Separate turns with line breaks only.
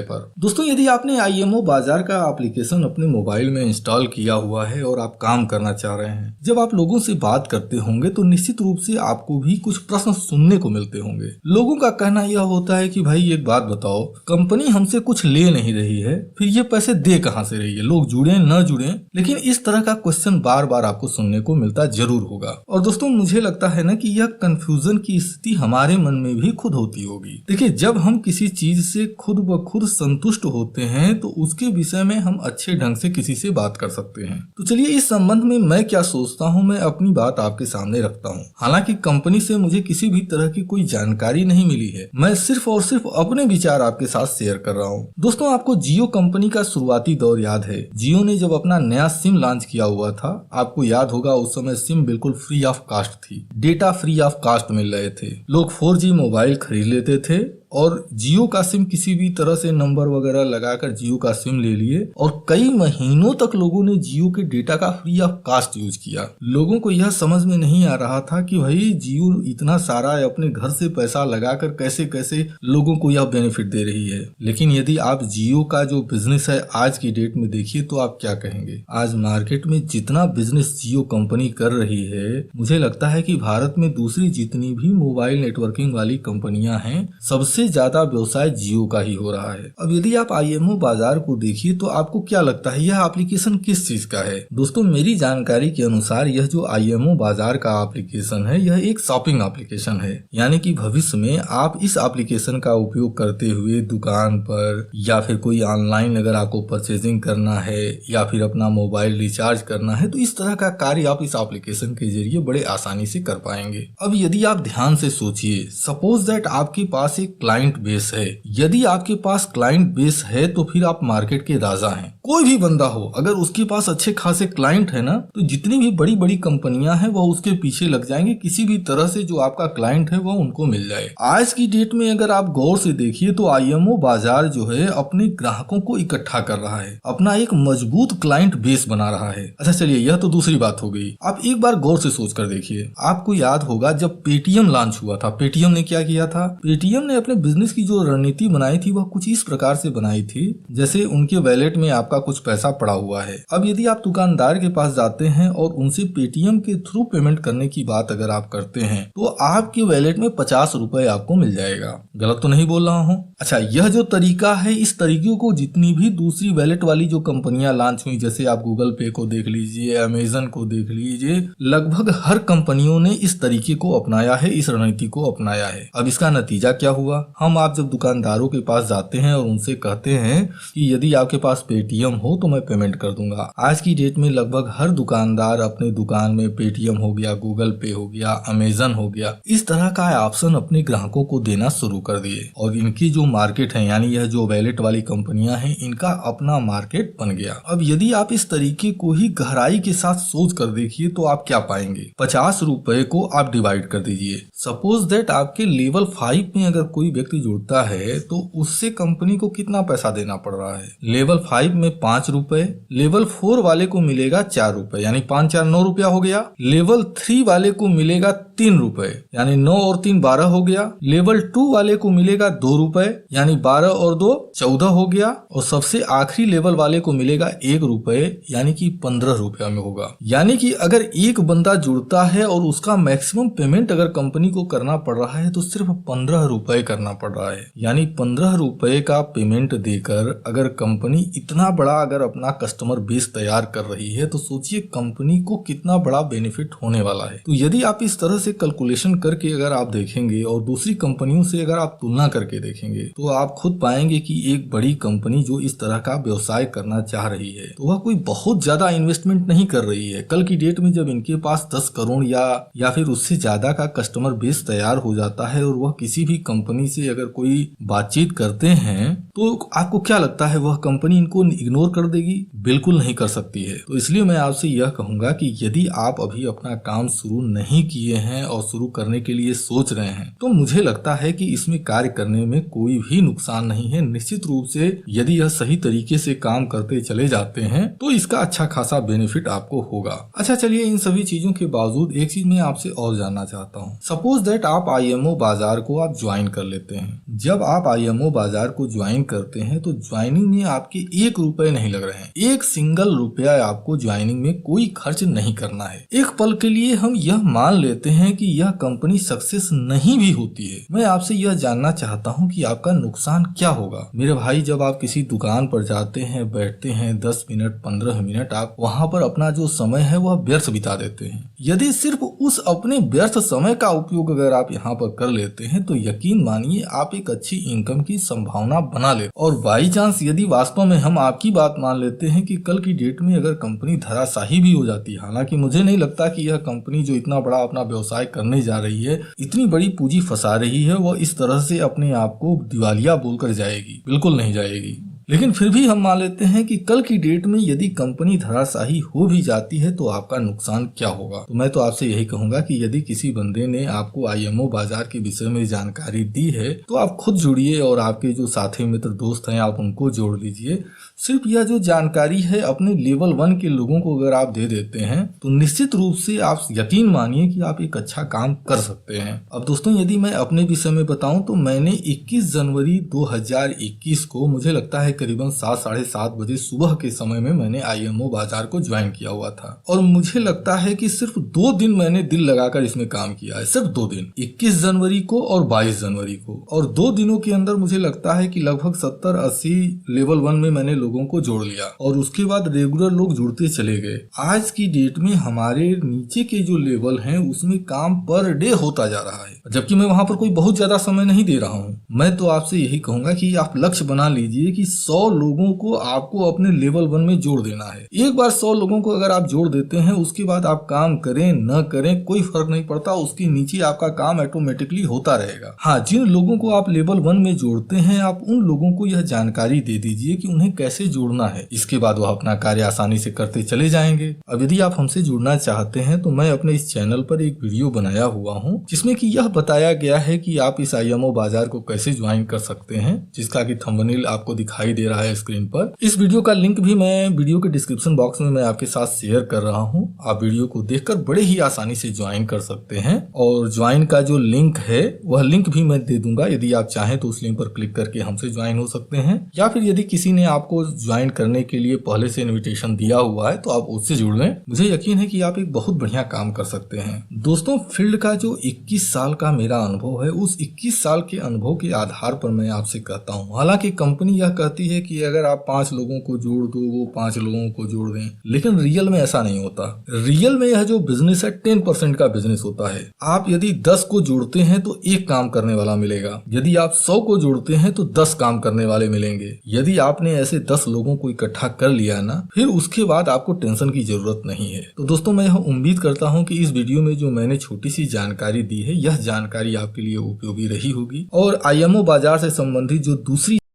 पर दोस्तों, यदि आपने आईएमओ बाजार का एप्लीकेशन अपने मोबाइल में इंस्टॉल किया हुआ है और आप काम करना चाह रहे हैं, जब आप लोगों से बात करते होंगे तो निश्चित रूप से आपको भी कुछ प्रश्न सुनने को मिलते होंगे। लोगों का कहना यह होता है कि भाई एक बात बताओ, कंपनी हमसे कुछ ले नहीं रही है, फिर ये पैसे दे कहां से रही है, लोग जुड़े न जुड़े। लेकिन इस तरह का क्वेश्चन बार बार आपको सुनने को मिलता जरूर होगा। और दोस्तों, मुझे लगता है ना कि यह कंफ्यूजन की स्थिति हमारे मन में भी खुद होती होगी। देखिए, जब हम किसी चीज से खुद ब खुद संतुष्ट होते हैं तो उसके विषय में हम अच्छे ढंग से किसी से बात कर सकते हैं। तो चलिए, इस संबंध में मैं क्या सोचता हूँ, मैं अपनी बात आपके सामने रखता हूँ। हालांकि कंपनी से मुझे किसी भी तरह की कोई जानकारी नहीं मिली है, मैं सिर्फ और सिर्फ अपने विचार आपके साथ शेयर कर रहा हूँ। दोस्तों, आपको जियो कंपनी का शुरुआती दौर याद है। जियो ने जब अपना नया सिम लॉन्च किया हुआ था, आपको याद होगा उस समय सिम बिल्कुल फ्री ऑफ कॉस्ट थी, डेटा फ्री ऑफ कॉस्ट मिल रहे थे, लोग 4G मोबाइल खरीद लेते थे और जियो का सिम किसी भी तरह से नंबर वगैरह लगाकर जियो का सिम ले लिए और कई महीनों तक लोगों ने जियो के डेटा का फ्री ऑफ कॉस्ट यूज किया। लोगों को यह समझ में नहीं आ रहा था कि भाई जियो इतना सारा अपने घर से पैसा लगाकर कैसे कैसे लोगों को यह बेनिफिट दे रही है। लेकिन यदि आप जियो का जो बिजनेस है आज की डेट में देखिए तो आप क्या कहेंगे। आज मार्केट में जितना बिजनेस जियो कंपनी कर रही है, मुझे लगता है कि भारत में दूसरी जितनी भी मोबाइल नेटवर्किंग वाली कंपनियां हैं, सबसे ज्यादा व्यवसाय जियो का ही हो रहा है। अब यदि आप आईएमओ बाजार को देखिए तो आपको क्या लगता है यह एप्लीकेशन किस चीज का है। दोस्तों, मेरी जानकारी के अनुसार यह जो आईएमओ बाजार का एप्लीकेशन है, यह एक शॉपिंग एप्लीकेशन है। यानी कि भविष्य में आप इस एप्लीकेशन का उपयोग करते हुए दुकान पर या फिर कोई ऑनलाइन अगर आपको परचेजिंग करना है या फिर अपना मोबाइल रिचार्ज करना है, तो इस तरह का कार्य आप इस एप्लीकेशन के जरिए बड़े आसानी से कर पाएंगे। अब यदि आप ध्यान से सोचिए, सपोज दैट आपके पास एक क्लाइंट बेस है। यदि आपके पास क्लाइंट बेस है तो फिर आप मार्केट के राजा हैं। कोई भी बंदा हो, अगर उसके पास अच्छे खासे क्लाइंट है ना, तो जितनी भी बड़ी बड़ी कंपनियां हैं वह उसके पीछे लग जाएंगे। किसी भी तरह से जो आपका क्लाइंट है वह उनको मिल जाए। आज की डेट में अगर आप गौर से देखिए तो आईएमओ बाजार जो है अपने ग्राहकों को इकट्ठा कर रहा है, अपना एक मजबूत क्लाइंट बेस बना रहा है। अच्छा चलिए, यह तो दूसरी बात हो गई। आप एक बार गौर से सोच कर देखिए, आपको याद होगा जब पेटीएम लॉन्च हुआ था, पेटीएम ने क्या किया था। पेटीएम ने अपने बिजनेस की जो रणनीति बनाई थी वह कुछ इस प्रकार से बनाई थी, जैसे उनके वैलेट में आपका कुछ पैसा पड़ा हुआ है। अब यदि आप दुकानदार के पास जाते हैं और उनसे पेटीएम के थ्रू पेमेंट करने की बात अगर आप करते हैं तो आपके वैलेट में 50 रुपए आपको मिल जाएगा। गलत तो नहीं बोल रहा हूँ। अच्छा, यह जो तरीका है, इस तरीके को जितनी भी दूसरी वैलेट वाली जो कंपनियां लॉन्च हुई, जैसे आप गूगल पे को देख लीजिए, अमेजन को देख लीजिए, लगभग हर कंपनियों ने इस तरीके को अपनाया है, इस रणनीति को अपनाया है। अब इसका नतीजा क्या हुआ। आप जब दुकानदारों के पास जाते हैं और उनसे कहते हैं कि यदि आपके पास पेटीएम हो तो मैं पेमेंट कर दूंगा। आज की डेट में लगभग हर दुकानदार अपने दुकान में पेटीएम हो गया, गूगल पे हो गया, अमेजन हो गया, इस तरह का ऑप्शन अपने ग्राहकों को देना शुरू कर दिए। और इनकी जो मार्केट है, यानी यह जो वैलेट वाली कंपनियां हैं, इनका अपना मार्केट बन गया। अब यदि आप इस तरीके को ही गहराई के साथ सोच कर देखिए तो आप क्या पाएंगे। 50 रुपए को आप डिवाइड कर दीजिए। सपोज दैट आपके लेवल 5 में अगर कोई व्यक्ति जुड़ता है तो उससे कंपनी को कितना पैसा देना पड़ रहा है। लेवल 5 में 5 रुपए, लेवल 4 वाले को मिलेगा 4 रुपए, यानी 5 4 9 रुपया हो गया। लेवल 3 वाले को मिलेगा 3 रुपए, यानी 9 और 3 12 हो गया। लेवल 2 वाले को मिलेगा 2 रुपए, यानी 12 और 2 14 हो गया। और सबसे आखिरी लेवल वाले को मिलेगा 1 रुपए, यानी कि 15 रुपया में होगा। यानी कि अगर एक बंदा जुड़ता है और उसका मैक्सिमम पेमेंट अगर कंपनी को करना पड़ रहा है तो सिर्फ 15 रुपए करना पड़ रहा है। यानी 15 रुपए का पेमेंट देकर अगर कंपनी इतना बड़ा अगर अपना कस्टमर बेस तैयार कर रही है तो सोचिए कंपनी को कितना बड़ा बेनिफिट होने वाला है। तो यदि आप इस तरह से कैलकुलेशन करके अगर आप देखेंगे और दूसरी कंपनियों से अगर आप तुलना करके देखेंगे तो आप खुद पाएंगे कि एक बड़ी कंपनी जो इस तरह का व्यवसाय करना चाह रही है तो वह कोई बहुत ज्यादा इन्वेस्टमेंट नहीं कर रही है। कल की डेट में जब इनके पास 10 करोड़ या फिर उससे ज्यादा का कस्टमर बेस तैयार हो जाता है और वह किसी भी कंपनी से अगर कोई बातचीत करते हैं तो आपको क्या लगता है वह कंपनी इनको इग्नोर कर देगी? बिल्कुल नहीं कर सकती है। तो इसलिए मैं आपसे यह कहूंगा कि यदि आप अभी अपना काम शुरू नहीं किए हैं और शुरू करने के लिए सोच रहे हैं तो मुझे लगता है कि इसमें कार्य करने में कोई भी नुकसान नहीं है। निश्चित रूप से यदि यह सही तरीके से काम करते चले जाते हैं तो इसका अच्छा खासा बेनिफिट आपको होगा। अच्छा चलिए, इन सभी चीजों के बावजूद एक चीज मैं आपसे और जानना चाहता हूँ। सपोज दैट आप IMO बाजार को आप ज्वाइन कर लेते हैं। जब आप IMO बाजार को ज्वाइन करते हैं तो ज्वाइनिंग में आपके 1 रुपए नहीं लग रहे हैं। 1 सिंगल रुपया आपको ज्वाइनिंग में कोई खर्च नहीं करना है। एक पल के लिए हम यह मान लेते हैं कि यह कंपनी सक्सेस नहीं भी होती है, मैं आपसे यह जानना चाहता हूं कि आपका नुकसान क्या होगा। मेरे भाई, जब आप किसी दुकान पर जाते हैं, बैठते हैं, 10 मिनट 15 मिनट आप वहां पर अपना जो समय है वह व्यर्थ बिता देते हैं। यदि सिर्फ उस अपने व्यर्थ समय का उपयोग अगर आप यहाँ पर कर लेते हैं तो यकीन मानिए आप एक अच्छी इनकम की संभावना बना ले। और बाई चांस यदि वास्तव में हम आपकी बात मान लेते हैं कि कल की डेट में अगर कंपनी धराशाही भी हो जाती है, हालांकि मुझे नहीं लगता कि यह कंपनी जो इतना बड़ा अपना व्यवसाय करने जा रही है, इतनी बड़ी पूंजी फंसा रही है, वो इस तरह से अपने आप को दिवालिया बोलकर जाएगी, बिल्कुल नहीं जाएगी। लेकिन फिर भी हम मान लेते हैं कि कल की डेट में यदि कंपनी धराशाही हो भी जाती है तो आपका नुकसान क्या होगा। तो मैं तो आपसे यही कहूंगा कि यदि किसी बंदे ने आपको IMO बाजार के विषय में जानकारी दी है तो आप खुद जुड़िए और आपके जो साथी मित्र दोस्त हैं आप उनको जोड़ लीजिए। सिर्फ यह जो जानकारी है अपने लेवल 1 के लोगों को अगर आप दे देते हैं तो निश्चित रूप से आप यकीन मानिए कि आप एक अच्छा काम कर सकते हैं। अब दोस्तों, यदि मैं अपने विषय में बताऊं तो मैंने 21 जनवरी 2021 को, मुझे लगता है करीबन 7 साढ़े 7 बजे सुबह के समय में मैंने IMO बाजार को ज्वाइन किया हुआ था। और मुझे लगता है कि सिर्फ 2 दिन मैंने दिल लगाकर इसमें काम किया है, सिर्फ 2 दिन, 21 जनवरी को और 22 जनवरी को। और 2 दिनों के अंदर मुझे लगता है कि लगभग 70-80 लेवल 1 में मैंने लोगों को जोड़ लिया और उसके बाद रेगुलर लोग जुड़ते चले गए। आज की डेट में हमारे नीचे के जो लेवल हैं उसमें काम पर डे होता जा रहा है, जबकि मैं वहां पर कोई बहुत ज्यादा समय नहीं दे रहा हूं। मैं तो आपसे यही कहूंगा कि आप लक्ष्य बना लीजिए कि 100 लोगों को आपको अपने लेवल 1 में जोड़ देना है। एक बार 100 लोगों को अगर आप जोड़ देते हैं उसके बाद आप काम करें न करें कोई फर्क नहीं पड़ता, उसके नीचे आपका काम ऑटोमेटिकली होता रहेगा। हाँ, जिन लोगों को आप लेवल 1 में जोड़ते हैं आप उन लोगों को यह जानकारी दे दीजिए कि उन्हें कैसे जोड़ना है। इसके बाद वह अपना कार्य आसानी से करते चले जाएंगे। अब यदि आप हमसे जुड़ना चाहते हैं तो मैं अपने इस चैनल पर एक वीडियो बनाया हुआ हूँ जिसमें कि यह बताया गया है कि आप इस IMO बाजार को कैसे ज्वाइन कर सकते हैं, जिसका कि थंबनेल आपको दिखाई दे रहा है स्क्रीन पर। इस वीडियो का लिंक भी मैं वीडियो के डिस्क्रिप्शन बॉक्स में मैं आपके साथ शेयर कर रहा हूं। आप वीडियो को देखकर बड़े ही आसानी से ज्वाइन कर सकते हैं और ज्वाइन का जो लिंक है वह लिंक भी मैं दे दूंगा। यदि आप चाहें तो उस लिंक पर क्लिक करके हमसे ज्वाइन हो सकते हैं, या फिर यदि किसी ने आपको ज्वाइन करने के लिए पहले से इन्विटेशन दिया हुआ है तो आप उससे जुड़ लें। मुझे यकीन है कि आप एक बहुत बढ़िया काम कर सकते हैं। दोस्तों, फील्ड का जो 21 साल का मेरा अनुभव है उस 21 साल के अनुभव के आधार पर मैं आपसे कहता हूँ, हालांकि कंपनी यह कहती है कि अगर आप 5 लोगों को जोड़ दो वो 5 लोगों को जोड़ दें, लेकिन रियल में ऐसा नहीं होता। रियल में यह जो बिजनेस है 10% का बिजनेस होता है। आप यदि 10 को जोड़ते हैं तो 1 काम करने वाला मिलेगा, यदि आप 100 को जोड़ते हैं तो 10 काम करने वाले मिलेंगे। यदि आपने ऐसे 10 लोगों को इकट्ठा कर लिया ना, फिर उसके बाद आपको टेंशन की जरूरत नहीं है। तो दोस्तों, मैं यह उम्मीद करता हूँ कि इस वीडियो में जो मैंने छोटी सी जानकारी दी है यह जानकारी आपके लिए उपयोगी रही होगी और IMO बाजार से संबंधित जो दूसरी